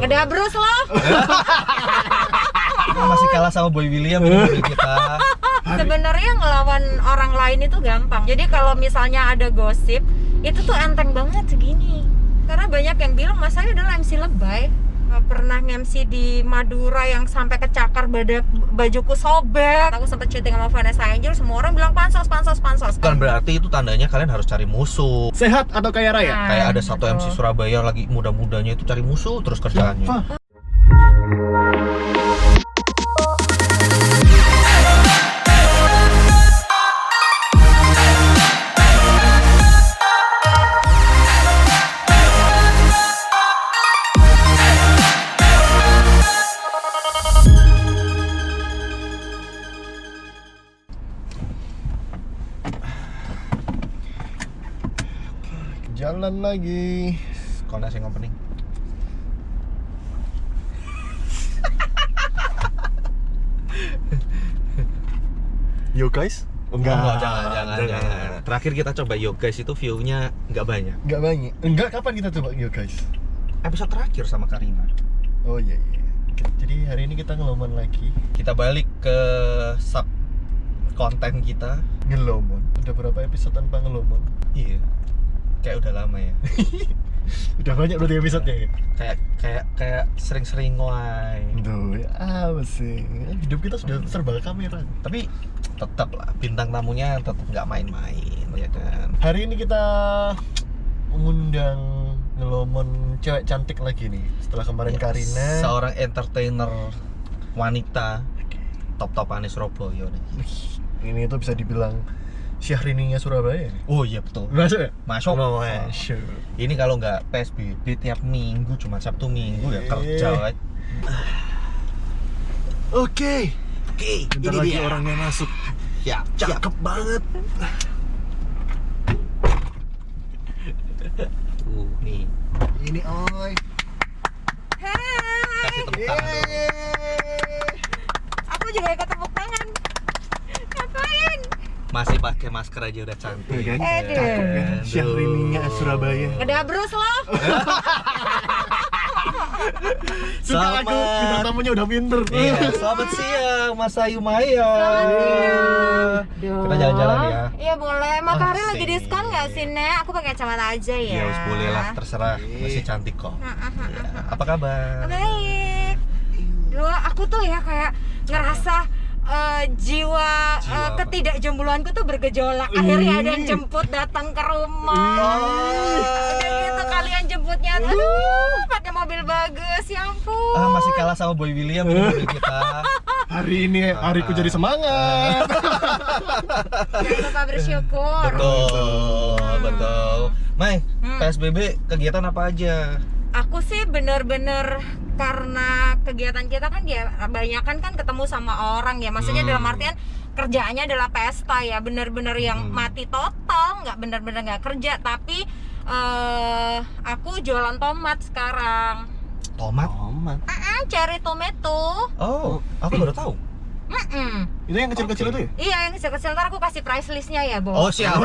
Ngedabrus loh. Masih kalah sama Boy William ini mobil kita. Sebenarnya ngelawan orang lain itu gampang. Jadi kalau misalnya ada gosip, itu tuh enteng banget segini. Karena banyak yang bilang Mas Ayu adalah MC lebay. Pernah nge-MC di Madura yang sampai kecakar bajuku sobek. Aku sempet syuting sama Vanessa Angel, semua orang bilang pansos. Bukan berarti itu tandanya kalian harus cari musuh. Sehat atau kaya raya? Nah, Kayak ada satu MC Surabaya lagi muda-mudanya itu cari musuh terus kerjaannya. Apa? Jalan lagi. Konas yang opening. Yo guys. Enggak, jangan. Terakhir kita coba Yo Guys itu view-nya nggak banyak. Enggak banyak. Enggak, kapan kita coba yo guys? Episode terakhir sama Karina. Oh iya. Jadi hari ini kita ngelomon lagi. Kita balik ke sub konten kita. Ngelomon. Udah berapa episode tanpa ngelomon? Iya. Kayak udah lama ya. Udah banyak berarti episode-nya ya? Kayak sering-sering ngoai. Duh, ya apa sih? Hidup kita sudah serba kamera. Tapi tetap lah bintang tamunya tetap nggak main-main ya kan. Hari ini kita mengundang ngelomon cewek cantik lagi nih. Setelah kemarin Ya, Karina. seorang entertainer wanita top-topannya Surabaya nih. Ini tuh bisa dibilang Syahrini-nya Surabaya. Oh iya betul. Masuk ya? Masuk. Masuk. Ini kalau nggak PSBB tiap minggu cuma Sabtu Minggu ya kerja kan. Oke. ini Bentar lagi dia. orangnya masuk. Ya, Cakep banget. Nih. Ini oi. Kasih tepuk tangan dulu. Aku juga ikut tepuk tangan. Ngapain? Masih pakai masker aja udah cantik. Iya kan? Aduh. Cakep kan? Aduh. Syahrini-nya Surabaya. Ngedabrus loh. Suka aku, bintang tamunya udah pinter. Iya, selamat siang Mas Ayu Maya. Duh. Kita jalan-jalan ya. Iya boleh. Matahari Asik. lagi diskon nggak sih, Nek? Aku pakai kacamata aja ya. Iya, boleh lah, terserah. Masih cantik kok. Iya. Apa kabar? Baik. Duh, aku tuh ya kayak ngerasa jiwa apa? ketidakjombloanku tuh bergejolak. Akhirnya ada yang jemput datang ke rumah. Udah gitu kalian jemputnya pakai mobil bagus, ya ampun. Masih kalah sama Boy William ini mobil kita. Hari ini hariku jadi semangat. Jangan lupa bersyukur. Betul. Mai, PSBB kegiatan apa aja? Aku sih bener-bener karena kegiatan kita kan ya kebanyakan kan ketemu sama orang ya, maksudnya dalam artian kerjaannya adalah pesta ya, bener-bener yang mati total, nggak bener-bener nggak kerja, tapi aku jualan tomat sekarang. Tomat? Cherry tomato. Oh, aku baru tahu. Itu yang kecil-kecil itu ya? Iya, yang kecil-kecil, ntar aku kasih price listnya ya, Bo. Oh, siap.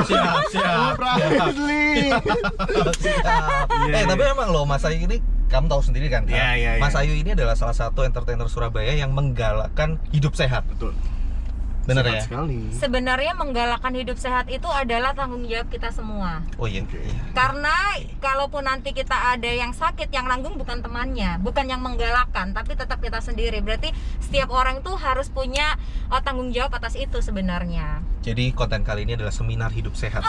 Privately. Tapi emang loh Mas Ayu ini kamu tahu sendiri kan? Iya. Mas Ayu ini adalah salah satu entertainer Surabaya yang menggalakkan hidup sehat. Betul. Bener Sehat ya? sekali. Sebenarnya menggalakkan hidup sehat itu adalah tanggung jawab kita semua. Oh iya. Karena kalaupun nanti kita ada yang sakit, yang nanggung bukan temannya, bukan yang menggalakkan, tapi tetap kita sendiri. Berarti setiap orang tuh harus punya tanggung jawab atas itu sebenarnya. Jadi konten kali ini adalah seminar hidup sehat.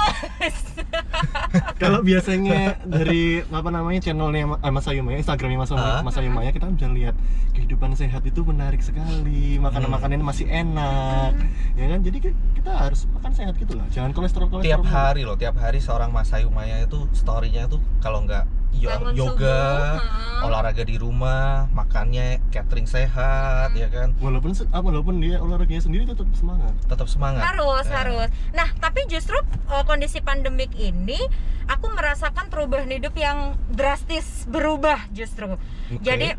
Kalau biasanya dari apa namanya channelnya Mas Ayu Maya, Instagramnya Mas Ayu Maya, kita bisa lihat kehidupan sehat itu menarik sekali, makanan-makanannya masih enak, ya kan? Jadi kita harus makan sehat gitu lah, jangan kolesterol. Tiap hari seorang Mas Ayu Maya itu story-nya tuh kalau nggak Bangun yoga, subuh, olahraga di rumah, makannya catering sehat, ya kan? Walaupun dia olahraganya sendiri tetap semangat. Tetap semangat. Harus. Nah, tapi justru kondisi pandemik ini aku merasakan perubahan hidup yang drastis berubah justru. Jadi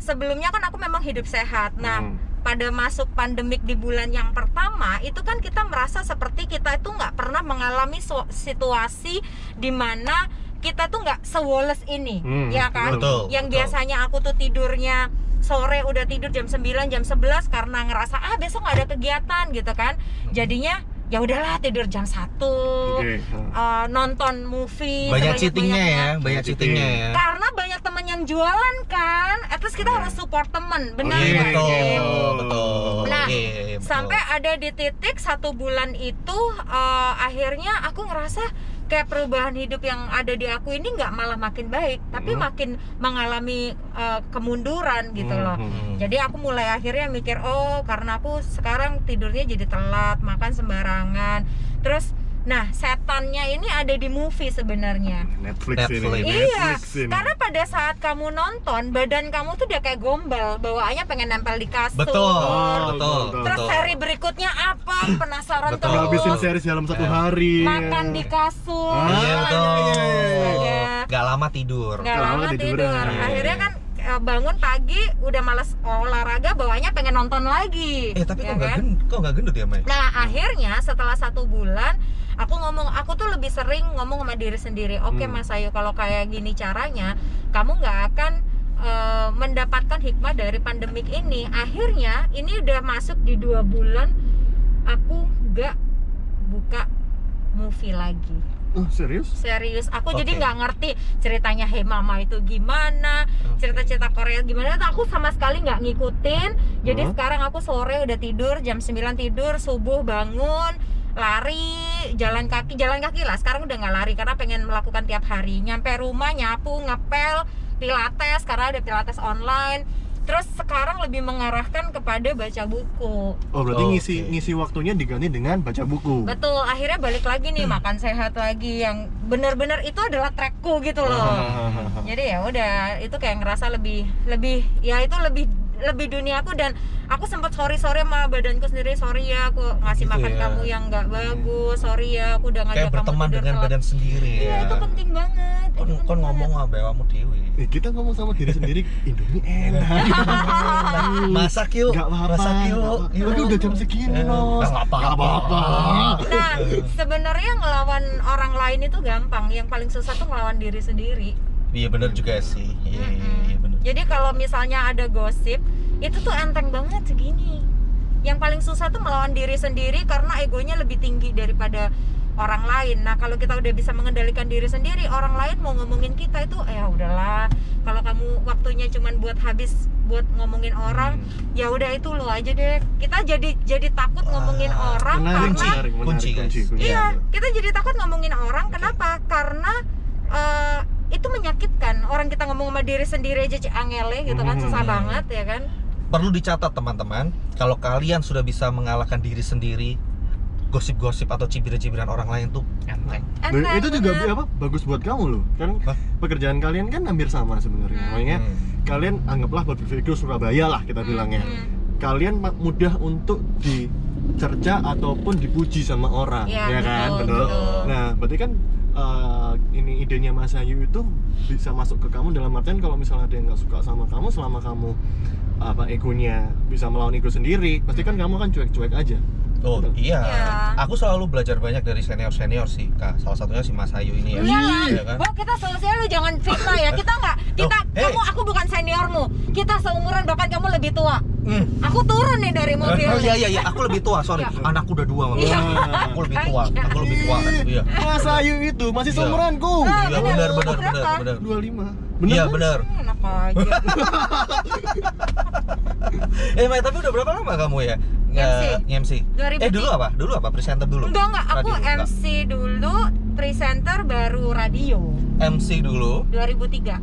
sebelumnya kan aku memang hidup sehat. Nah, pada masuk pandemik di bulan yang pertama itu kan kita merasa seperti kita itu nggak pernah mengalami situasi di mana kita tuh nggak sewoles ini, ya kan? betul, Yang betul. biasanya aku tuh tidurnya sore, udah tidur jam 9, jam 11 karena ngerasa besok nggak ada kegiatan gitu kan. Jadinya ya udahlah tidur jam 1. Oke. Nonton movie Banyak sebanyak-banyaknya. cheatingnya ya, banyak cheatingnya ya. Karena banyak temen yang jualan kan, at least kita harus support temen, benar Iya, nggak? betul, Iya. betul. Nah, Iya, betul. sampai ada di titik 1 bulan itu akhirnya aku ngerasa kayak perubahan hidup yang ada di aku ini nggak malah makin baik, tapi makin mengalami kemunduran gitu loh. Jadi aku mulai akhirnya mikir, oh karena aku sekarang tidurnya jadi telat, makan sembarangan. Terus nah setannya ini ada di movie sebenarnya. Netflix ini. Netflix. Iya, Netflix ini. karena pada saat kamu nonton, badan kamu tuh udah kayak gombal, bawaannya pengen nempel di kasur. Betul, betul, betul. Terus betul. seri berikutnya apa? Penasaran Betul. terus. Ngabisin series dalam 1 hari. Makan di kasur. Iya, betul. Astaga. Gak lama tidur. Nggak Lama lama tiduran. tidur. Akhirnya kan bangun pagi udah males olahraga, bawaannya pengen nonton lagi. Tapi ya kok kan? nggak gendut ya, Mai? Nah akhirnya setelah 1 bulan aku tuh lebih sering ngomong sama diri sendiri. Oke Mas Ayu, kalau kayak gini caranya kamu nggak akan mendapatkan hikmah dari pandemik ini. Akhirnya ini udah masuk di 2 bulan aku nggak buka movie lagi. Serius? Serius, aku Oke. jadi nggak ngerti ceritanya Hey Mama itu gimana, cerita-cerita Korea gimana, tuh aku sama sekali nggak ngikutin. Jadi sekarang aku sore udah tidur, jam 9 tidur, subuh bangun, lari, jalan kaki lah. Sekarang udah nggak lari karena pengen melakukan tiap hari. Nyampe rumah nyapu, ngepel, pilates karena ada pilates online. Terus sekarang lebih mengarahkan kepada baca buku. Oh, berarti Oke. ngisi waktunya diganti dengan baca buku. Betul, akhirnya balik lagi nih makan sehat lagi yang benar-benar itu adalah trackku gitu loh. Jadi ya udah, itu kayak ngerasa lebih ya itu lebih duniaku. Dan aku sempat sorry sama badanku sendiri, sorry ya aku ngasih Gitu makan ya. kamu yang nggak bagus, sorry ya aku udah ngajak Kayak kamu berteman tidur dengan telat. badan sendiri Iya, ya. itu penting banget. Itu penting Kon ngomong banget. sama kamu dewi. Kita ngomong sama diri sendiri, Indomie enak. Masak yuk. Gak apa-apa. Masak yuk. Aduh, udah jam segini, Nos. Nggak apa-apa. Nah, sebenarnya ngelawan orang lain itu gampang, yang paling susah tuh ngelawan diri sendiri. Iya benar juga sih. Iya benar. Jadi kalau misalnya ada gosip, itu tuh enteng banget segini. Yang paling susah tuh melawan diri sendiri karena egonya lebih tinggi daripada orang lain. Nah, kalau kita udah bisa mengendalikan diri sendiri, orang lain mau ngomongin kita itu ya udahlah. Kalau kamu waktunya cuman buat habis buat ngomongin orang, ya udah itu lo aja deh. Kita jadi takut ngomongin orang Menarik, karena menarik, Kunci, menarik, guys. kunci. iya, kita jadi takut ngomongin orang. Kenapa? Karena itu menyakitkan. Orang kita ngomong sama diri sendiri aja angele gitu kan, susah banget ya kan. Perlu dicatat teman-teman, kalau kalian sudah bisa mengalahkan diri sendiri, gosip-gosip atau cibiran-cibiran orang lain tuh enteng. Enteng Itu juga banget. bagus buat kamu loh. Kan Hah? pekerjaan kalian kan hampir sama sebenarnya. Makanya kalian anggaplah berpikir Surabaya lah kita bilangnya. Kalian mudah untuk dicerca ataupun dipuji sama orang, Iya, ya kan? betul, betul. Nah, berarti kan ini idenya Mas Ayu itu bisa masuk ke kamu dalam artian kalau misalnya ada yang nggak suka sama kamu, selama kamu egonya bisa melawan ego sendiri, pasti kan kamu kan cuek-cuek aja. Oh iya. Iya. Aku selalu belajar banyak dari senior-senior sih, Kak. Salah satunya si Mas Ayu ini ya. Iyalah, Iya kan? Wah kita solusinya lu jangan fitnah ya. Kita nggak, aku bukan seniormu. Kita seumuran, bahkan kamu lebih tua. Aku turun nih dari mobil. Oh iya, aku lebih tua, sorry. Anakku udah 2 Iya. Aku lebih tua. Iya. Mas Ayu itu masih seumuranku. Iya, benar. 25. Iya, kan? benar. Enak aja. Mai, tapi udah berapa lama kamu ya? MC. 2003. Dulu apa? Presenter dulu? Enggak. Aku Radio, enggak? MC dulu, presenter baru radio. MC dulu 2003.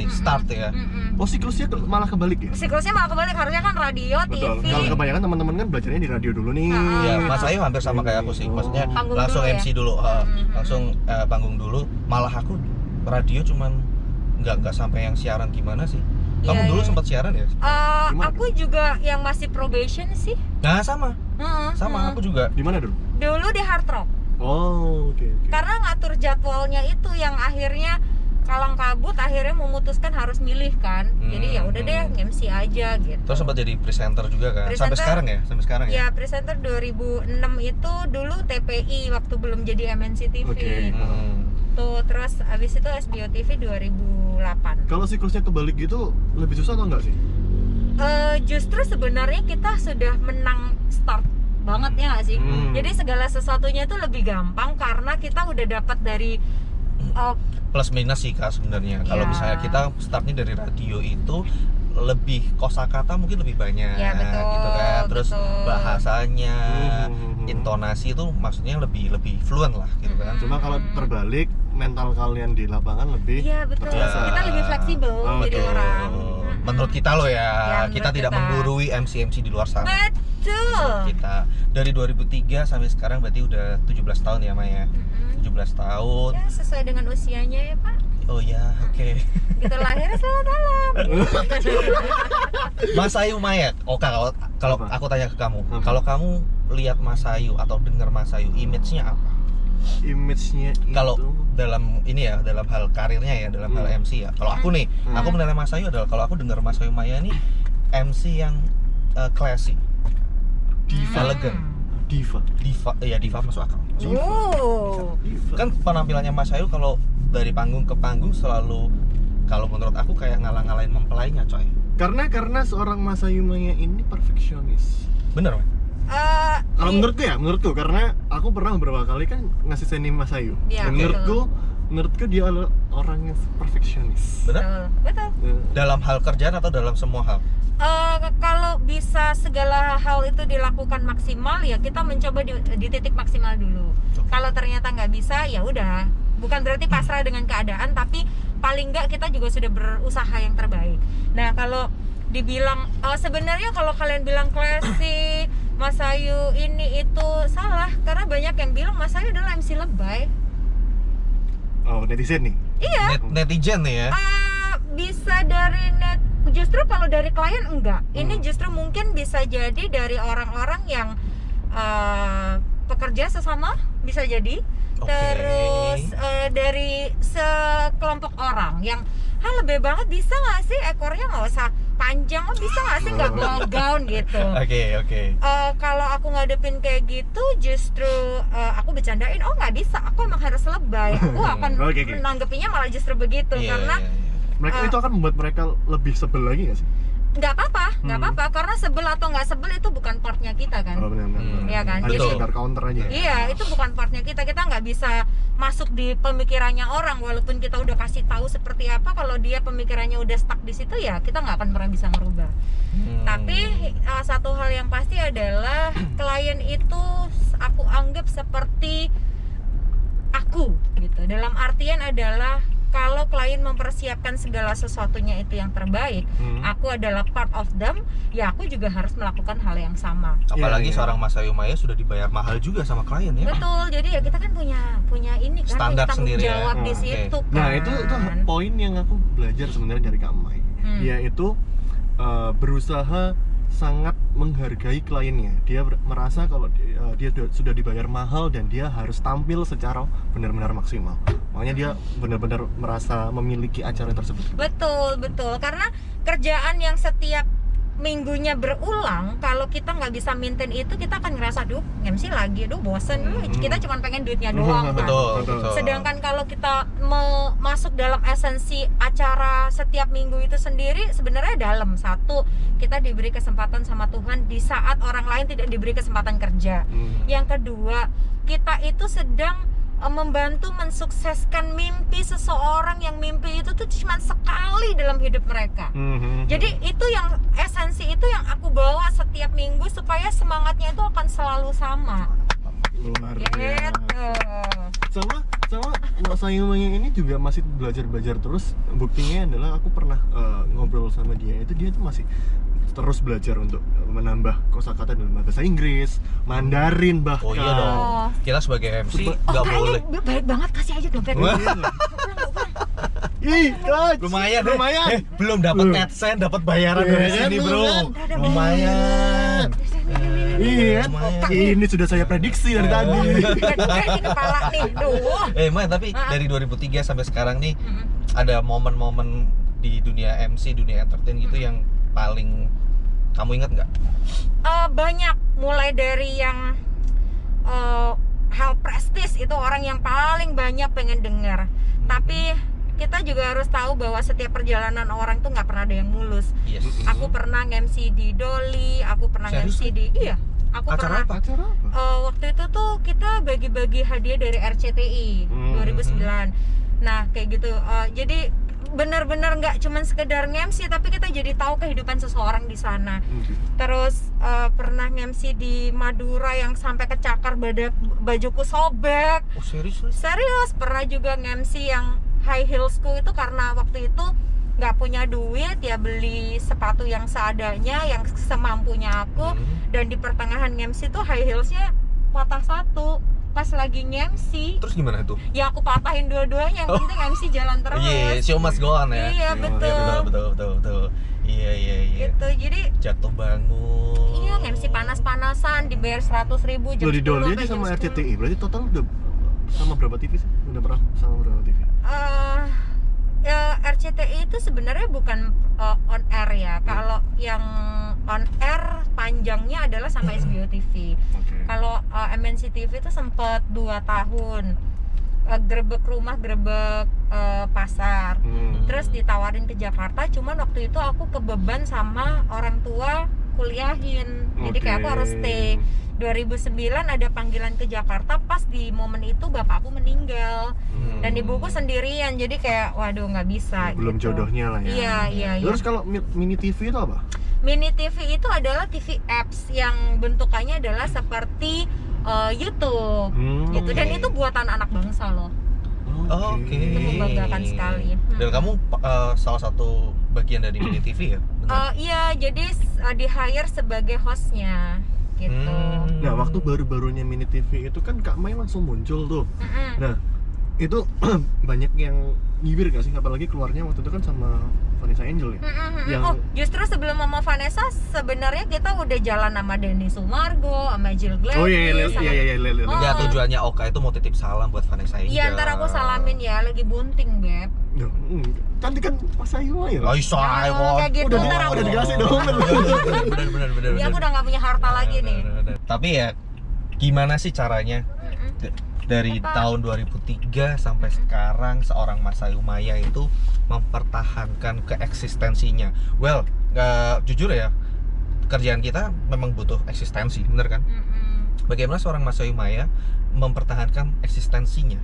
nih, start ya. Oh, siklusnya malah kebalik ya? Siklusnya malah kebalik, harusnya kan radio, Betul. TV. Kalau kebanyakan teman-teman kan belajarnya di radio dulu nih. Iya, Mas Ayu hampir sama kayak aku sih. Maksudnya Panggung langsung dulu ya? MC dulu, langsung panggung dulu. Malah aku radio cuman nggak sampai yang siaran gimana sih. Kamu Iya, dulu iya. sempat siaran ya? Gimana? Aku juga yang masih probation sih. Nah, sama aku juga. Di mana dulu? Dulu di Hard Rock. Oh, oke. Karena ngatur jadwalnya itu yang akhirnya kalang kabut, akhirnya memutuskan harus milih kan. Jadi ya udah deh MC aja gitu. Terus sempat jadi presenter juga kan? Sampai Presenter. sekarang ya? Sampai sekarang ya? Ya presenter 2006 itu dulu TPI waktu belum jadi MNC TV. Oke. terus abis itu SBO TV 2008. Kalau siklusnya kebalik gitu lebih susah atau enggak sih? Justru sebenarnya kita sudah menang start banget ya nggak sih? Jadi segala sesuatunya itu lebih gampang karena kita udah dapat dari Plus minus sih Kak sebenarnya. Kalau Iya. misalnya kita startnya dari radio itu lebih kosakata mungkin lebih banyak Ya, betul, gitu kan. Terus betul. bahasanya, intonasi itu maksudnya lebih fluent lah gitu kan. Cuma kalau terbalik mental kalian di lapangan lebih Iya betul. terbiasa. Kita lebih fleksibel Oh, jadi betul. orang. Menurut kita loh Ya, ya, kita menurut tidak kita. menggurui MC di luar sana. Betul. Kita dari 2003 sampai sekarang berarti udah 17 tahun ya Maya. 17 tahun. Ya sesuai dengan usianya ya Pak. Oh ya, oke. Gitu lahirnya selamat malam. Mas Ayu Maya, kalau Apa? aku tanya ke kamu, Apa? kalau kamu lihat Mas Ayu atau dengar Mas Ayu, image-nya apa? Image-nya itu Kalau dalam ini ya, dalam hal karirnya ya, dalam hal MC ya. Kalau aku nih, aku menilai Mas Ayu adalah kalau aku dengar Mas Ayu Maya nih MC yang classy, elegan, diva. diva masuk akal. Oh. Diva. Kan penampilannya Mas Ayu kalau dari panggung ke panggung selalu, kalau menurut aku kayak ngalah-ngalahin mempelainya coy. Karena seorang Mas Ayu Maya ini perfeksionis. Bener Mas? Kalau menurutku karena aku pernah beberapa kali kan ngasih seni Mas Ayu. Iya, Dan menurutku dia adalah orang yang perfeksionis. Bener? Betul. Dalam hal kerjaan atau dalam semua hal? Kalau bisa segala hal itu dilakukan maksimal ya kita mencoba di titik maksimal dulu. Kalau ternyata nggak bisa ya udah, bukan berarti pasrah dengan keadaan, tapi paling nggak kita juga sudah berusaha yang terbaik. Nah kalau dibilang sebenarnya kalau kalian bilang classy, Mas Ayu ini itu salah karena banyak yang bilang Mas Ayu adalah MC lebay. Oh, netizen nih. Iya. Netizen nih ya. Bisa dari justru kalau dari klien enggak. Ini justru mungkin bisa jadi dari orang-orang yang pekerja sesama bisa jadi. Oke. Terus dari sekelompok orang yang lebih banget bisa nggak sih ekornya nggak usah panjang, bisa nggak sih nggak bawa gaun gitu. Oke. Kalau aku ngadepin kayak gitu justru aku bercandain, oh nggak bisa, aku emang harus lebay. Aku akan Oke. menanggapinya malah justru begitu karena Mereka itu akan membuat mereka lebih sebel lagi nggak sih? nggak apa-apa karena sebel atau nggak sebel itu bukan partnya kita kan. Oh, benar. Iya kan? Ada Jadi sekedar counter aja. iya itu bukan partnya kita nggak bisa masuk di pemikirannya orang walaupun kita udah kasih tahu seperti apa, kalau dia pemikirannya udah stuck di situ ya kita nggak akan pernah bisa merubah. Tapi satu hal yang pasti adalah klien itu aku anggap seperti aku gitu, dalam artian adalah kalau klien mempersiapkan segala sesuatunya itu yang terbaik, aku adalah part of them, ya aku juga harus melakukan hal yang sama. Apalagi Iya. seorang Mas Ayu Maya sudah dibayar mahal juga sama klien ya. Betul, jadi ya kita kan punya ini kan, Standar tanggung sendiri ya. jawab di Oke. situ kan. Nah, itu poin yang aku belajar sebenarnya dari Kak Mai. Dia itu berusaha sangat menghargai kliennya. Dia merasa kalau dia sudah dibayar mahal dan dia harus tampil secara benar-benar maksimal. Makanya dia benar-benar merasa memiliki acara tersebut. Betul, karena kerjaan yang setiap minggunya berulang, kalau kita nggak bisa maintain itu, kita akan ngerasa, duh MC lagi, duh bosen, kita cuma pengen duitnya doang kan. Betul. Sedangkan kalau kita masuk dalam esensi acara setiap minggu itu sendiri, sebenarnya dalam satu, kita diberi kesempatan sama Tuhan di saat orang lain tidak diberi kesempatan kerja. Yang kedua, kita itu sedang membantu mensukseskan mimpi seseorang yang mimpi itu tuh cuma sekali dalam hidup mereka. Jadi itu yang esensi itu yang aku bawa setiap minggu supaya semangatnya itu akan selalu sama. Luar Gitu. biasa. Sama Mas Ayu Maya ini juga masih belajar terus. Buktinya adalah aku pernah ngobrol sama dia, itu dia tuh masih terus belajar untuk menambah kosakata dalam bahasa Inggris, Mandarin bahkan. Oh iya dong. Kita sebagai MC nggak boleh. Ini baik banget, kasih aja dompet. Ih, Coach. Lumayan. Belum dapat Belum. AdSense, dapat bayaran dari sini, Bro. Lumayan. Iya, Lumayan. ini sudah saya prediksi dari tadi. Di kepala nih, duh. Maya, tapi dari 2003 sampai sekarang nih ada momen-momen di dunia MC, dunia entertain gitu yang paling kamu ingat nggak? Banyak, mulai dari yang hal prestis itu orang yang paling banyak pengen dengar. Tapi kita juga harus tahu bahwa setiap perjalanan orang tuh nggak pernah ada yang mulus. Yes. Aku pernah nge-MC di Dolly, aku pernah Serius? nge-MC di aku Acara pernah. Acara apa? Waktu itu tuh kita bagi-bagi hadiah dari RCTI 2009. Nah kayak gitu. Jadi benar-benar nggak cuman sekedar nge-MC, tapi kita jadi tahu kehidupan seseorang di sana. Terus pernah nge-MC di Madura yang sampai kecakar bajuku sobek. Oh serius? Serius, pernah juga nge-MC yang high heelsku itu karena waktu itu nggak punya duit ya, beli sepatu yang seadanya, yang semampunya aku. Dan di pertengahan nge-MC tuh high heelsnya patah satu pas lagi nge-MC. Terus gimana tuh? Ya aku patahin dua-duanya, yang penting MC jalan terus. Iya, show must go on ya. Iya betul. Betul. Iya. Gitu, jadi Jatuh bangun. iya nge-MC panas-panasan dibayar 100.000 jam Lo di 10 Dolly sampai aja sama jam 10. RCTI, berarti total udah sama berapa TV sih? Udah pernah sama berapa TV? Ya, RCTI itu sebenarnya bukan on air ya. Kalau yang on air panjangnya adalah sama SBO TV. Kalau MNC TV itu sempat 2 tahun. Grebek rumah, grebek pasar. Terus ditawarin ke Jakarta, cuman waktu itu aku kebeban sama orang tua kuliahin. Jadi kayak aku harus stay. 2009 ada panggilan ke Jakarta, pas di momen itu bapakku meninggal. Dan ibuku sendirian, jadi kayak waduh nggak bisa. Belum gitu. jodohnya lah ya. Iya. Terus kalau mini TV itu apa? Mini TV itu adalah TV apps yang bentukannya adalah seperti YouTube gitu. Dan itu buatan anak bangsa loh. Oke. Itu membanggakan sekali. Dan kamu salah satu bagian dari mini TV ya? Benar? Iya, jadi di hire sebagai hostnya gitu. Nah, waktu baru-barunya mini TV itu kan Kak Mai langsung muncul tuh. Nah, itu banyak yang nyibir gak sih? Apalagi keluarnya waktu itu kan sama Vanessa Angel ya? Yang... Oh, justru sebelum sama Vanessa sebenarnya kita udah jalan sama Denny Sumargo, sama Jill Gladys. Oh iya. Ya tujuannya Oka itu mau titip salam buat Vanessa Angel. Iya, ntar aku salamin ya, lagi bunting, Beb. Cantik kan Mas Ayu ya? Oh iya, kayak gitu, ntar aku udah dikasih dong. Bener. Ya aku udah gak punya harta lagi nih. Tapi ya gimana sih caranya dari tahun 2003 sampai sekarang seorang Mas Ayu Maya itu mempertahankan keeksistensinya? Well, jujur ya, kerjaan kita memang butuh eksistensi, bener kan? Bagaimana seorang Mas Ayu Maya mempertahankan eksistensinya?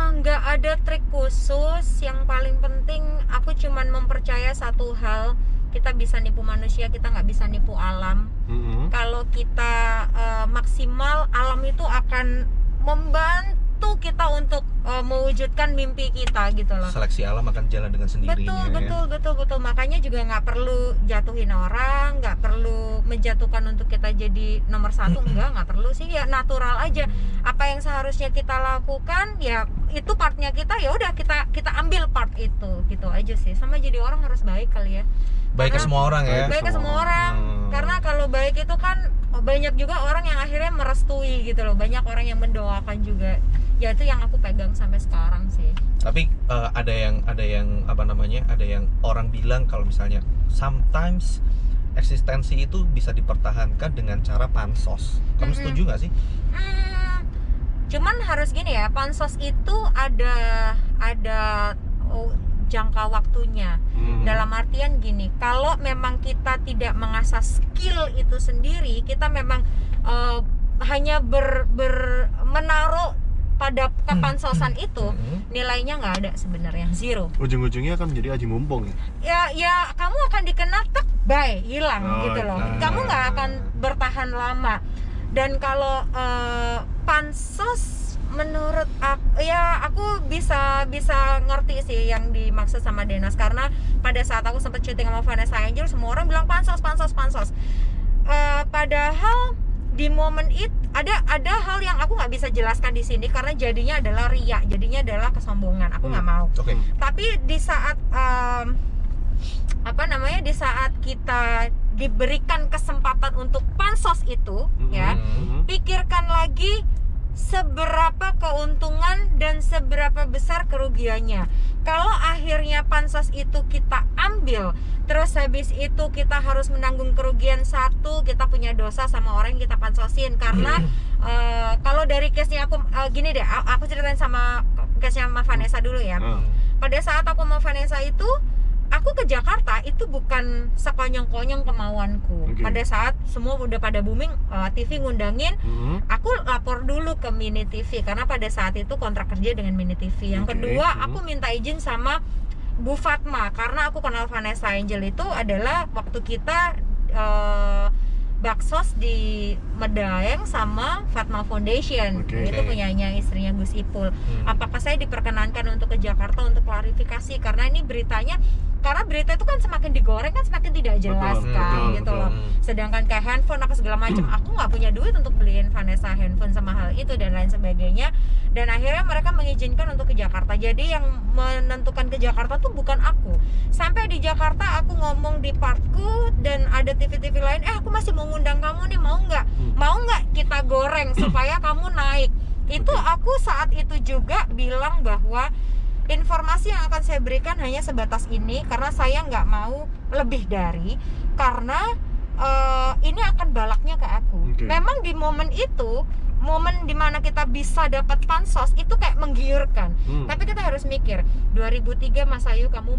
Nggak ada trik khusus. Yang paling penting aku cuman mempercaya satu hal, kita bisa nipu manusia, kita nggak bisa nipu alam. Kalau kita maksimal, alam itu akan membantu kita untuk mewujudkan mimpi kita gitu loh. Seleksi alam akan jalan dengan sendirinya. Betul. Makanya juga nggak perlu jatuhin orang, nggak perlu menjatuhkan untuk kita jadi nomor satu. nggak perlu sih, ya natural aja. Apa yang seharusnya kita lakukan ya itu partnya kita, ya udah kita ambil part itu, gitu aja sih. Sama jadi orang harus baik kali ya. Baik ke semua orang ya. Baik ke semua orang. Karena kalau baik itu kan banyak juga orang yang akhirnya merestui gitu loh. Banyak orang yang mendoakan juga. Ya itu yang aku pegang sampai sekarang sih. Tapi ada yang apa namanya? Ada yang orang bilang kalau misalnya sometimes eksistensi itu bisa dipertahankan dengan cara pansos. Kamu setuju nggak sih? Cuman harus gini ya, pansos itu ada jangka waktunya. Dalam artian gini, kalau memang kita tidak mengasah skill itu sendiri, kita memang hanya menaruh pada kepansosan itu, nilainya nggak ada sebenarnya, zero. Ujung-ujungnya akan menjadi aji mumpung ya? Ya kamu akan dikena bye, hilang gitu loh. Kamu nggak akan bertahan lama. Dan kalau pansos, menurut aku, ya aku bisa ngerti sih yang dimaksud sama Denas, karena pada saat aku sempat syuting sama Vanessa Angel, semua orang bilang pansos. Padahal di momen itu ada hal yang aku nggak bisa jelaskan di sini karena jadinya adalah riya, jadinya adalah kesombongan. Aku nggak mau. Tapi di saat di saat kita diberikan kesempatan untuk pansos itu, ya, pikirkan lagi seberapa keuntungan dan seberapa besar kerugiannya. Kalau akhirnya pansos itu kita ambil terus habis itu kita harus menanggung kerugian satu, kita punya dosa sama orang yang kita pansosin. Karena kalau dari case-nya aku gini deh, aku ceritain sama case-nya sama Vanessa dulu ya. Pada saat aku sama Vanessa itu, aku ke Jakarta itu bukan sekonyong-konyong kemauanku. Pada saat semua udah pada booming, TV ngundangin, aku lapor dulu ke Mini TV karena pada saat itu kontrak kerja dengan Mini TV. Yang kedua, aku minta izin sama Bu Fatma karena aku kenal Vanessa Angel itu adalah waktu kita baksos di Medaeng sama Fatma Foundation. Itu punyanya istrinya Gus Ipul. Apakah saya diperkenankan untuk ke Jakarta untuk klarifikasi karena ini beritanya, karena berita itu kan semakin digoreng kan semakin tidak jelas gitu loh. Sedangkan kayak handphone apa segala macam, aku nggak punya duit untuk beliin Vanessa handphone sama hal itu dan lain sebagainya. Dan akhirnya mereka mengizinkan untuk ke Jakarta. Jadi yang menentukan ke Jakarta tuh bukan aku. Sampai di Jakarta aku ngomong di partku dan ada TV-TV lain, aku masih mau ngundang kamu nih, mau nggak kita goreng supaya kamu naik. Itu aku saat itu juga bilang bahwa informasi yang akan saya berikan hanya sebatas ini karena saya nggak mau lebih dari, karena ini akan balaknya ke aku. Memang di momen itu, momen dimana kita bisa dapat pansos itu kayak menggiurkan. Tapi kita harus mikir, 2003 Mas Ayu kamu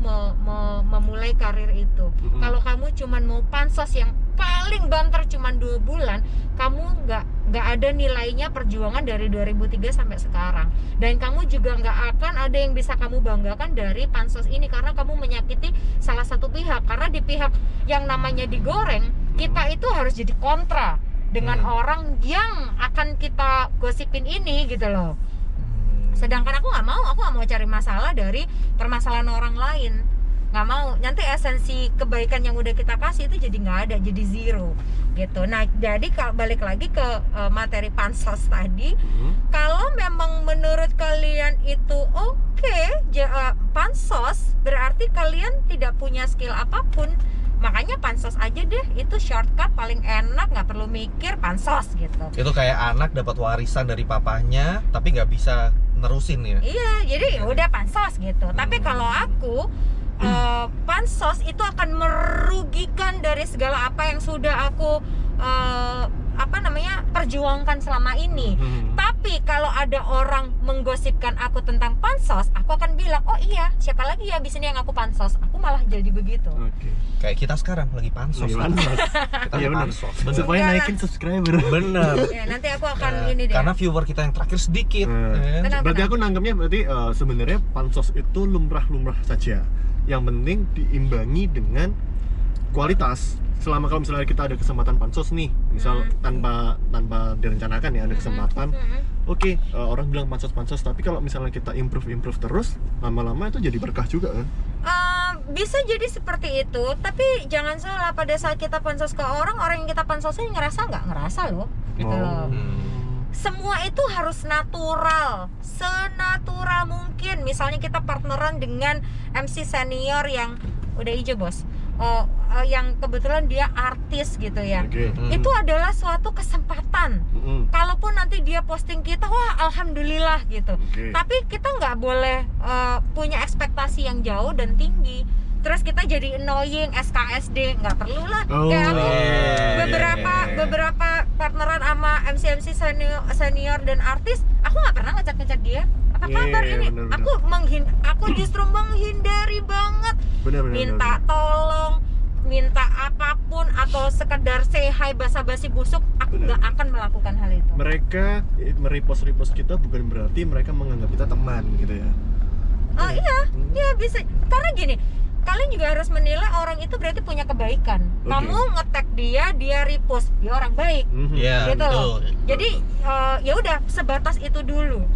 memulai karir itu. Kalau kamu cuman mau pansos yang paling banter cuman 2 bulan, kamu nggak ada nilainya perjuangan dari 2003 sampai sekarang. Dan kamu juga nggak akan ada yang bisa kamu banggakan dari pansos ini karena kamu menyakiti salah satu pihak. Karena di pihak yang namanya digoreng, kita itu harus jadi kontra dengan orang yang akan kita gosipin ini gitu loh. Sedangkan aku nggak mau cari masalah dari permasalahan orang lain, nggak mau. Nanti esensi kebaikan yang udah kita kasih itu jadi nggak ada, jadi zero gitu. Nah jadi balik lagi ke materi pansos tadi, kalau memang menurut kalian itu pansos berarti kalian tidak punya skill apapun, makanya pansos aja deh, itu shortcut paling enak, nggak perlu mikir, pansos gitu. Itu kayak anak dapat warisan dari papahnya tapi nggak bisa nerusin ya. Iya, jadi udah pansos gitu. Tapi kalau aku pansos itu akan merugikan dari segala apa yang sudah aku perjuangkan selama ini. Tapi kalau ada orang menggosipkan aku tentang pansos, aku akan bilang, oh iya, siapa lagi ya abis ini yang aku pansos. Aku malah jadi begitu. Kayak kita sekarang lagi pansos. Kita iya benar. pansos. Supaya naikin subscriber. Bener. Ya, nanti aku akan ini deh. Karena viewer kita yang terakhir sedikit. Berarti aku nanggapnya sebenarnya pansos itu lumrah-lumrah saja. Yang penting diimbangi dengan kualitas. Selama kalau misalnya kita ada kesempatan pansos nih, misal tanpa direncanakan ya ada kesempatan, orang bilang pansos, tapi kalau misalnya kita improve terus, lama-lama itu jadi berkah juga kan? Bisa jadi seperti itu, tapi jangan salah, pada saat kita pansos ke orang yang kita pansosin ngerasa loh, gitu loh. Semua itu harus natural, senatural mungkin. Misalnya kita partneran dengan MC senior yang udah hijau bos, yang kebetulan dia artis gitu ya. Itu adalah suatu kesempatan. Kalaupun nanti dia posting kita, wah alhamdulillah gitu. Tapi kita nggak boleh punya ekspektasi yang jauh dan tinggi. Terus kita jadi annoying, SKSD, nggak perlu lah. Kayak aku beberapa partneran sama MC senior dan artis, aku nggak pernah ngechat dia. Apa kabar ini? Aku justru menghindari banget. Minta tolong, minta apapun atau sekedar say hi basa-basi busuk, aku nggak akan melakukan hal itu. Mereka merepost kita bukan berarti mereka menganggap kita teman gitu ya. Iya bisa. Karena gini, kalian juga harus menilai orang itu berarti punya kebaikan. Kamu nge-tag dia repost, dia orang baik. Gitu loh. Jadi ya udah sebatas itu dulu.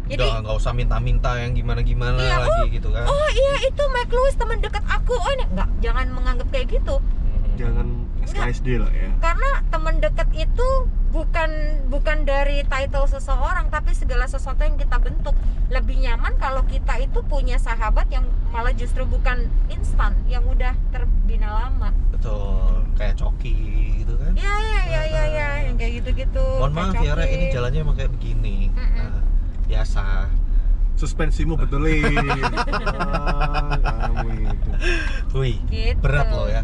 Jadi nggak usah minta-minta yang gimana-gimana lagi gitu kan. Oh iya, itu Mike Lewis teman dekat aku. Oh ini jangan menganggap kayak gitu. Jangan SKSD lah ya. Karena teman dekat itu bukan dari title seseorang, tapi segala sesuatu yang kita bentuk. Lebih nyaman kalau kita itu punya sahabat yang malah justru bukan instan, yang udah terbina lama. Betul, kayak Coki gitu kan. Iya, yang kayak gitu-gitu. Mohon maaf ya, ini jalannya emang kayak begini. Biasa. Suspensimu betulin. Kamu itu. Wih, Gitu. berat loh ya.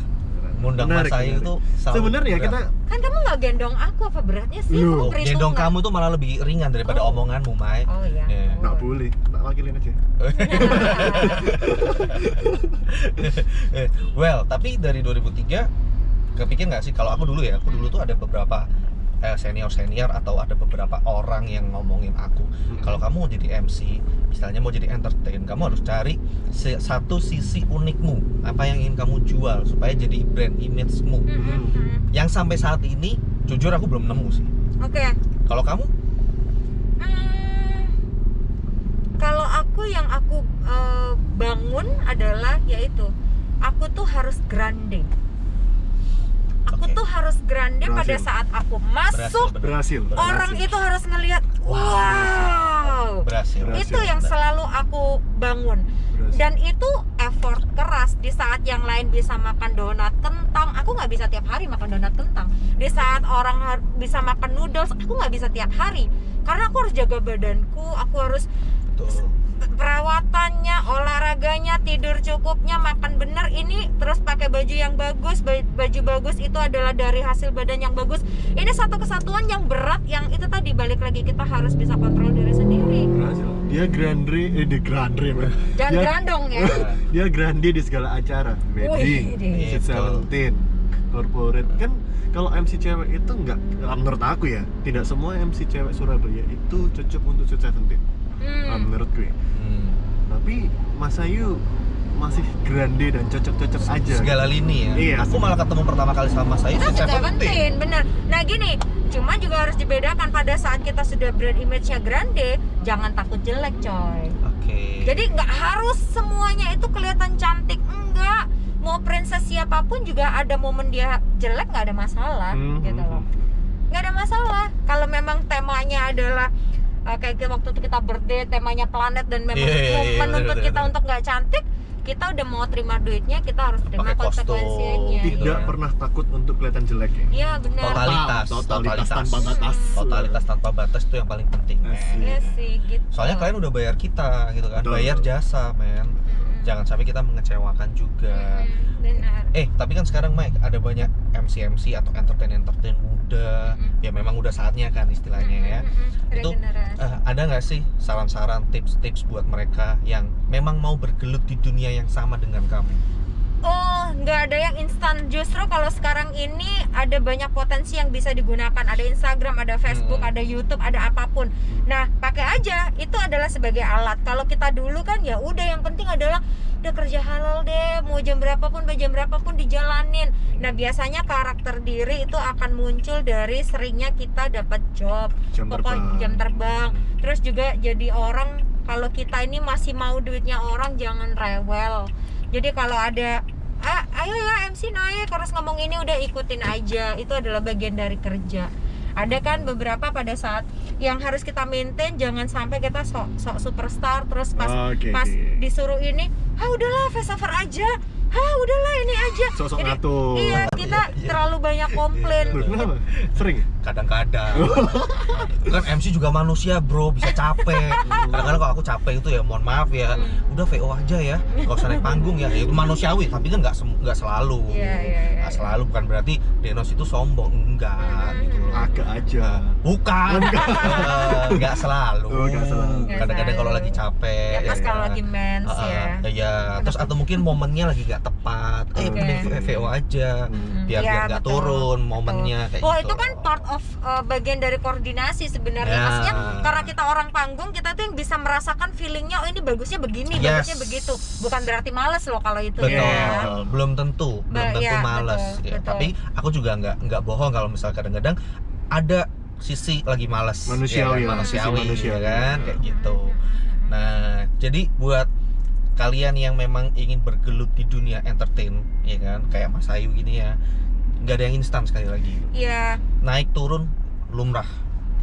Ngundang Mas Menarik, Ayu menarik. tuh selalu Sebenarnya berat. kita Kan kamu nggak gendong aku, apa beratnya sih? Loh, Kamu Oh, perhitungan. gendong kamu tuh malah lebih ringan daripada Oh. omonganmu, Mai. Oh iya. Iya. Oh. nggak boleh, tak wakilin aja. Well, tapi dari 2003 kepikir nggak sih, kalau aku dulu ya, aku dulu tuh ada beberapa senior atau ada beberapa orang yang ngomongin aku, kalau kamu mau jadi MC, misalnya mau jadi entertain, kamu harus cari satu sisi unikmu, apa yang ingin kamu jual supaya jadi brand image-mu. Yang sampai saat ini jujur aku belum nemu sih. Oke. Kalau kamu? Kalau aku yang aku bangun adalah yaitu aku tuh harus grande. Aku Oke. tuh harus grande pada Berhasil. saat aku masuk. Berhasil. Orang itu harus ngelihat, wow. Berhasil. Itu yang selalu aku bangun. Berhasil. Dan itu effort keras. Di saat yang lain bisa makan donat kentang, aku nggak bisa tiap hari makan donat kentang. Di saat orang bisa makan noodles, aku nggak bisa tiap hari. Karena aku harus jaga badanku, aku harus Betul. perawatannya, olahraganya, tidur cukupnya, makan benar. Ini terus pakai baju yang bagus, baju bagus itu adalah dari hasil badan yang bagus. Ini satu kesatuan yang berat, yang itu tadi balik lagi kita harus bisa kontrol diri sendiri. Berhasil. Dia grande, man. Jangan Dia- grandong ya. Dia grande di segala acara, wedding, Wih, Sweet betul. 17, corporate. Kan kalau MC cewek itu nggak, menurut aku ya, tidak semua MC cewek Surabaya itu cocok untuk Sweet 17. Menurut gue. Tapi Mas Ayu masih grande dan cocok-cocok aja. Segala lini ya. Iya. Aku malah ketemu pertama kali sama Mas Ayu Itu di sudah 17. penting, bener. Nah gini, cuma juga harus dibedakan pada saat kita sudah brand image-nya grande, jangan takut jelek coy. Oke. Jadi nggak harus semuanya itu kelihatan cantik, enggak. Mau princess siapapun juga ada momen dia jelek, nggak ada masalah, gitu loh. Nggak ada masalah. Kalau memang temanya adalah kayak waktu itu kita birthday, temanya planet dan memang menuntut bener, kita bener. untuk nggak cantik, kita udah mau terima duitnya, kita harus terima Pakai kostum. konsekuensinya. Tidak Iya. pernah takut untuk kelihatan jelek ya. Iya benar. Totalitas tanpa batas. Totalitas tanpa batas itu yang paling penting, men. Asik. Iya sih, gitu. Soalnya kalian udah bayar kita gitu kan, Betul. bayar jasa, men. Jangan sampai kita mengecewakan juga. Benar. Tapi kan sekarang Mike ada banyak MC atau entertain muda, ya memang udah saatnya kan istilahnya ya. Itu Regenerasi. ada nggak sih saran-saran, tips-tips buat mereka yang memang mau bergelut di dunia yang sama dengan kamu? Oh, nggak ada yang instan. Justru kalau sekarang ini ada banyak potensi yang bisa digunakan. Ada Instagram, ada Facebook, ada YouTube, ada apapun. Nah, pakai aja. Itu adalah sebagai alat. Kalau kita dulu kan ya udah, yang penting adalah udah kerja halal deh. Mau jam berapapun, dijalanin. Nah, biasanya karakter diri itu akan muncul dari seringnya kita dapat job, jam terbang. Terus juga jadi orang, kalau kita ini masih mau duitnya orang, jangan rewel. Jadi kalau ada ayo ya MC naik, harus ngomong ini, udah ikutin aja. Itu adalah bagian dari kerja. Ada kan beberapa pada saat yang harus kita maintain, jangan sampai kita sok superstar terus pas disuruh ini, udahlah face over aja. Udahlah ini aja. Sok-sok Jadi, ngatur. iya, kita terlalu banyak komplain. Kenapa? Sering ya? Kadang-kadang kan MC juga manusia bro, bisa capek. Kadang-kadang kalau aku capek itu ya mohon maaf ya, udah VO aja ya, nggak usah naik panggung ya. Itu manusiawi, tapi kan nggak selalu. Iya. Nggak selalu, bukan berarti Denos itu sombong, enggak gitu loh. Agak aja. Bukan, nggak selalu. Oh, nggak selalu. Kadang-kadang kalau lagi capek. Ya pas kalau lagi mens ya. Iya, terus atau mungkin momennya lagi nggak tepat. Mending VO aja, biar Iya, nggak betul. turun momennya kayak Oh, gitu. itu kan part of bagian dari koordinasi sebenarnya. Ya. Maksudnya karena kita orang panggung, kita tuh yang bisa merasakan feelingnya, oh ini bagusnya begini, Yes. bagusnya begitu. Bukan berarti males loh kalau itu Betul, ya. belum tentu Iya, males. betul, Ya, betul. tapi aku juga nggak bohong kalau misal kadang-kadang ada sisi lagi males, Manusiawi ya, lah, manusiawi, sisi manusiawi. ya kan, kayak gitu. Nah, jadi buat kalian yang memang ingin bergelut di dunia entertain, ya kan, kayak Mas Ayu gini ya, nggak ada yang instan sekali lagi. Iya. Naik turun lumrah.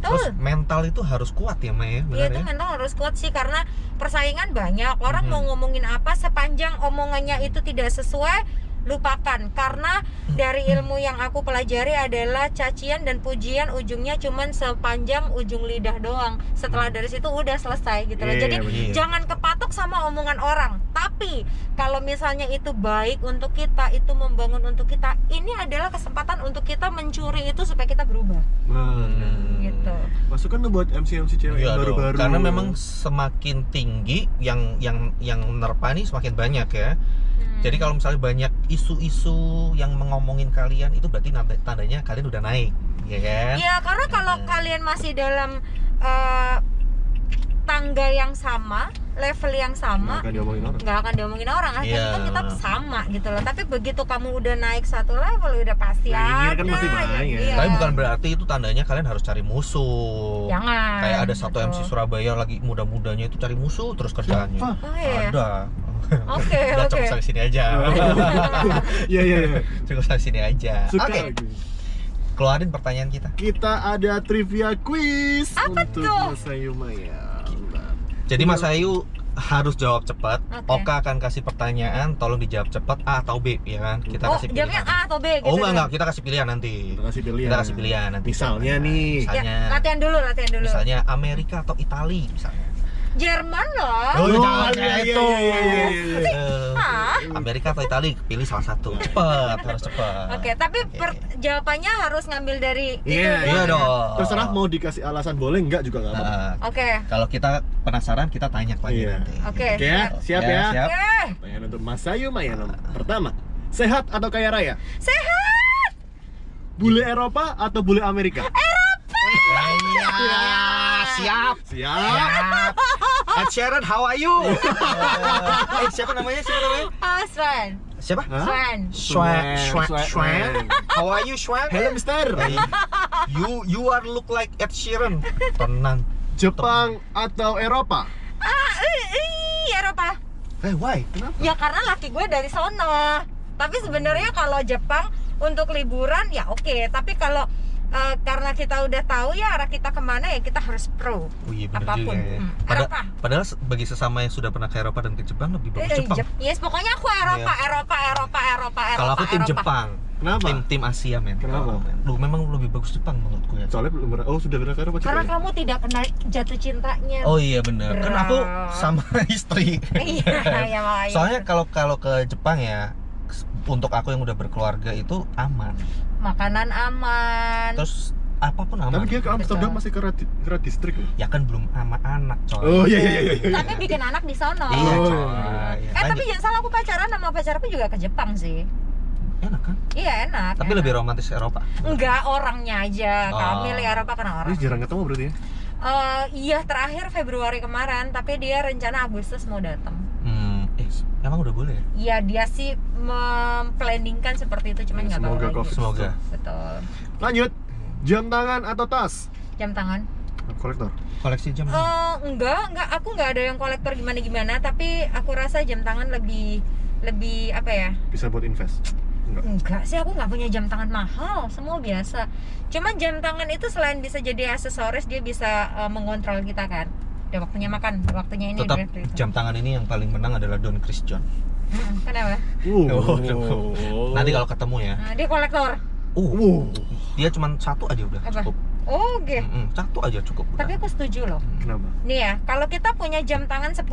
Terus mental itu harus kuat ya, Maya, Iya, benar itu ya? mental harus kuat sih, karena persaingan banyak. Orang mau ngomongin apa, sepanjang omongannya itu tidak sesuai, lupakan. Karena dari ilmu yang aku pelajari adalah cacian dan pujian ujungnya cuman sepanjang ujung lidah doang. Setelah dari situ udah selesai gitu loh. Iya, Jadi bener. jangan kepatok terpatok sama omongan orang. Tapi kalau misalnya itu baik untuk kita, itu membangun untuk kita, ini adalah kesempatan untuk kita mencuri itu supaya kita berubah. Gitu. Masukan tuh buat MC cewek Iya yang dong, baru-baru. karena memang semakin tinggi yang menerpa nih semakin banyak ya. Jadi kalau misalnya banyak isu-isu yang mengomongin kalian, itu berarti tandanya kalian udah naik, ya kan? Iya, karena kalau kalian masih dalam tangga yang sama, level yang sama, nggak akan diomongin orang. nggak akan diomongin orang. Akhirnya Iya. kan kita sama gitu loh. Tapi begitu kamu udah naik satu level, udah pasti Nah, ada. kan masih banyak. Iya. Tapi bukan berarti itu tandanya kalian harus cari musuh. Jangan. Kayak ada satu Betul. MC Surabaya lagi muda-mudanya itu cari musuh terus kerjaannya. Siapa? Oh iya. Ada. Oke, Udah oke. cukup sampai sini aja. Iya. Cukup sampai sini aja. Suka. Oke, keluarin pertanyaan kita. Kita ada trivia quiz Apa untuk tuh? Mas Ayu Maya. Jadi Mas Ayu harus jawab cepat. Oke. Oka akan kasih pertanyaan, tolong dijawab cepat A atau B ya kan? Kita Oh, kasih pilihan. jawabnya A atau B gitu. Oh enggak, dong. kita kasih pilihan nanti. Kita kasih pilihan. Kita kasih pilihan nanti. Misalnya nih. Misalnya, Ya, latihan dulu. misalnya Amerika atau Itali misalnya. Jerman loh. Oh, Oh, jangan iya, itu. iya. Hah? Amerika atau Itali, pilih salah satu. Cepat, harus cepat. Oke, tapi jawabannya harus ngambil dari itu. Iya, Iya doang. dong. Terserah mau dikasih alasan boleh enggak juga enggak apa-apa. Nah, Oke. kalau kita penasaran kita tanya lagi Iya. nanti. Oke. Oke ya, siap ya. Siap. Oke. Pertanyaan untuk Mas Ayu Maya nomor pertama. Sehat atau kaya raya? Sehat. Bule Eropa atau bule Amerika? Iya, siap. Siap. Ed Sheeran, how are you? Siapa namanya? Swan. Siapa? Hah? Swan. Schwan. How are you, Schwan? Hello Mister. You are look like Ed Sheeran. Tenang. Jepang atau Eropa? Eropa. Why? Kenapa? Ya karena laki gue dari sono. Tapi sebenarnya kalau Jepang untuk liburan ya oke. Tapi kalau karena kita udah tahu ya arah kita kemana ya kita harus pro. Oh iya benar Apapun. juga ya. Eropa. Padahal bagi sesama yang sudah pernah ke Eropa dan ke Jepang lebih bagus Jepang. Yes, pokoknya aku Eropa. Kalau aku tim Jepang. Kenapa? Tim Asia men. Kenapa? Lu memang lebih bagus Jepang menurutku ya. Soalnya belum pernah. Oh, sudah pernah ke Eropa juga. Karena ya? kamu tidak kena jatuh cintanya. Oh iya benar. Kan aku sama istri. Iya, ya makanya. Soalnya kalau ke Jepang ya untuk aku yang udah berkeluarga itu aman. Makanan aman. Terus apapun aman. Tapi dia ke Amsterdam Betul. masih ke distrik ya? Ya kan belum sama anak coy. Oh iya. Tapi bikin anak di sono. Iya Oh. coy. Ya, Tapi jangan salah, aku pacaran sama pacarku juga ke Jepang sih. enak kan? Iya enak. Tapi enak. lebih romantis Eropa. Enggak, orangnya aja. Oh. Kami milih Eropa karena orang. Ini jarang ketemu berarti ya? Iya terakhir Februari kemarin, tapi dia rencana Agustus mau datang. Emang udah boleh ya? Iya dia sih memplanningkan seperti itu, cuman Ya, nggak tahu semoga lagi. COVID. Semoga. Betul. Lanjut. Jam tangan atau tas? Jam tangan? Kolektor. Koleksi jam. Enggak. Aku nggak ada yang kolektor gimana. Tapi aku rasa jam tangan lebih apa ya? Bisa buat invest? Enggak. Enggak sih, aku nggak punya jam tangan mahal, semua biasa. Cuman jam tangan itu selain bisa jadi aksesoris, dia bisa mengontrol kita kan. Udah waktunya makan, waktunya ini Tetap udah gitu. jam tangan ini yang paling menang adalah Don Chris John. Kenapa? Nanti kalau ketemu ya. Nah, dia kolektor. Dia cuma satu aja udah Apa? cukup. Oh, gitu. Satu aja cukup. Udah. Tapi aku setuju loh. Kenapa? Nih ya, kalau kita punya jam tangan 10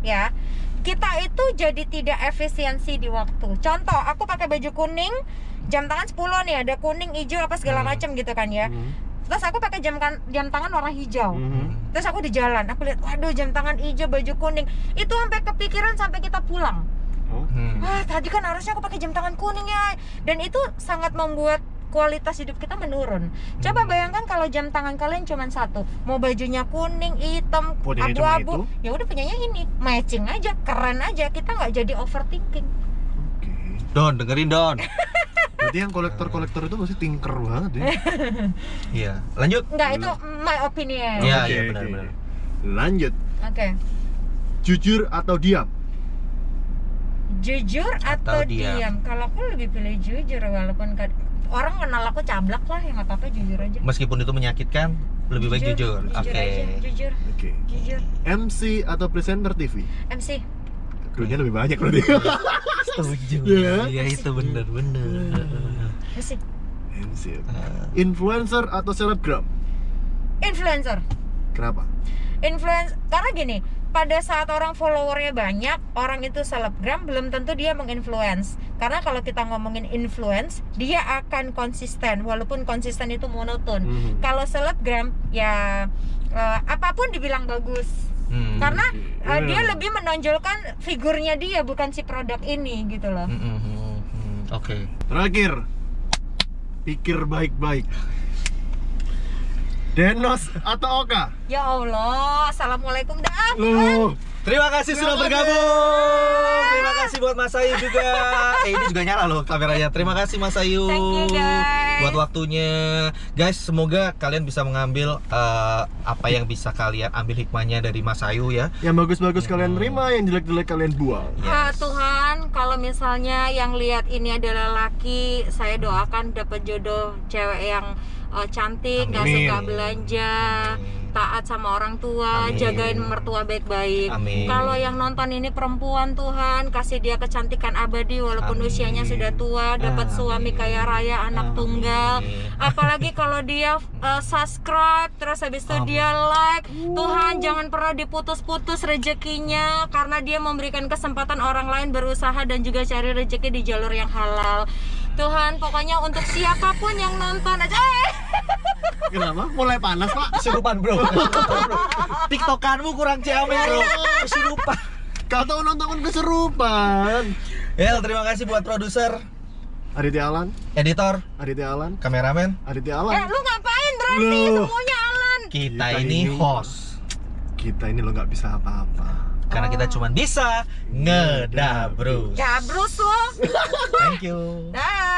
ya, kita itu jadi tidak efisiensi di waktu. Contoh, aku pakai baju kuning, jam tangan 10 nih, ada kuning, hijau apa segala macam gitu kan ya. Terus aku pakai jam tangan warna hijau. Terus aku di jalan, aku lihat, waduh jam tangan hijau, baju kuning. Itu sampai kepikiran sampai kita pulang. Wah, tadi kan harusnya aku pakai jam tangan kuning ya. Dan itu sangat membuat kualitas hidup kita menurun. Coba bayangkan kalau jam tangan kalian cuma satu, mau bajunya kuning, hitam, Punyanya cuma abu-abu, itu? ya udah punyanya ini, matching aja, keren aja, kita nggak jadi overthinking. Oke. Don, dengerin Don. Berarti yang kolektor itu pasti tinker banget ya? Iya. Lanjut. Nggak, itu my opinion. Iya, Oke, iya, oke. benar. Lanjut. Oke. Jujur atau diam? Jujur atau diam? diam? Kalau aku lebih pilih jujur, walaupun orang kenal aku cablak lah, ya nggak apa-apa, jujur aja. Meskipun itu menyakitkan, lebih baik jujur. Oke. aja, jujur. Oke. Jujur. MC atau presenter TV? MC. Krunya lebih banyak berarti. Setuju. Iya. Iya, itu benar-benar. MC. MC. Influencer atau selebgram? Influencer. Kenapa? Karena gini, pada saat orang followernya banyak, orang itu selebgram, belum tentu dia menginfluence. Karena kalau kita ngomongin influence, dia akan konsisten, walaupun konsisten itu monoton. Kalau selebgram, ya apapun dibilang bagus. Karena dia lebih menonjolkan figurnya dia, bukan si produk ini gitu loh. Oke. Terakhir, pikir baik-baik. Denos atau Oka? Ya Allah, assalamualaikum dah. Loh, Terima kasih sudah bergabung. Terima kasih buat Mas Ayu juga. Ini juga nyala loh kameranya. Terima kasih Mas Ayu. Thank you, guys. Buat waktunya. Guys, semoga kalian bisa mengambil apa yang bisa kalian ambil hikmahnya dari Mas Ayu ya. yang bagus-bagus kalian terima, yang jelek-jelek kalian buang. Tuhan, kalau misalnya yang lihat ini adalah laki, saya doakan dapat jodoh cewek yang cantik, gak Amin. suka belanja, taat sama orang tua, Amin. jagain mertua baik-baik. Amin. Kalau yang nonton ini perempuan, Tuhan kasih dia kecantikan abadi walaupun Amin. usianya sudah tua, dapat suami kaya raya, anak tunggal. Apalagi kalau dia subscribe, terus habis itu dia like. Tuhan jangan pernah diputus-putus rezekinya, karena dia memberikan kesempatan orang lain berusaha dan juga cari rezeki di jalur yang halal. Tuhan, pokoknya untuk siapapun yang nonton aja. Kenapa? Mulai panas, Pak? Kesurupan bro. TikTokanmu kurang ciamik bro. Kesurupan. Kau tahu nonton keserupan. Ya, terima kasih buat produser, Aditya Alan, editor, Aditya Alan, kameramen. Aditya Alan. Lu ngapain berarti? Loh. Semuanya Alan. Kita Kita ini ini- host. Kita ini lo nggak bisa apa-apa. Karena kita cuma bisa ngedabrus. Gabrus lo. Thank you. Dah.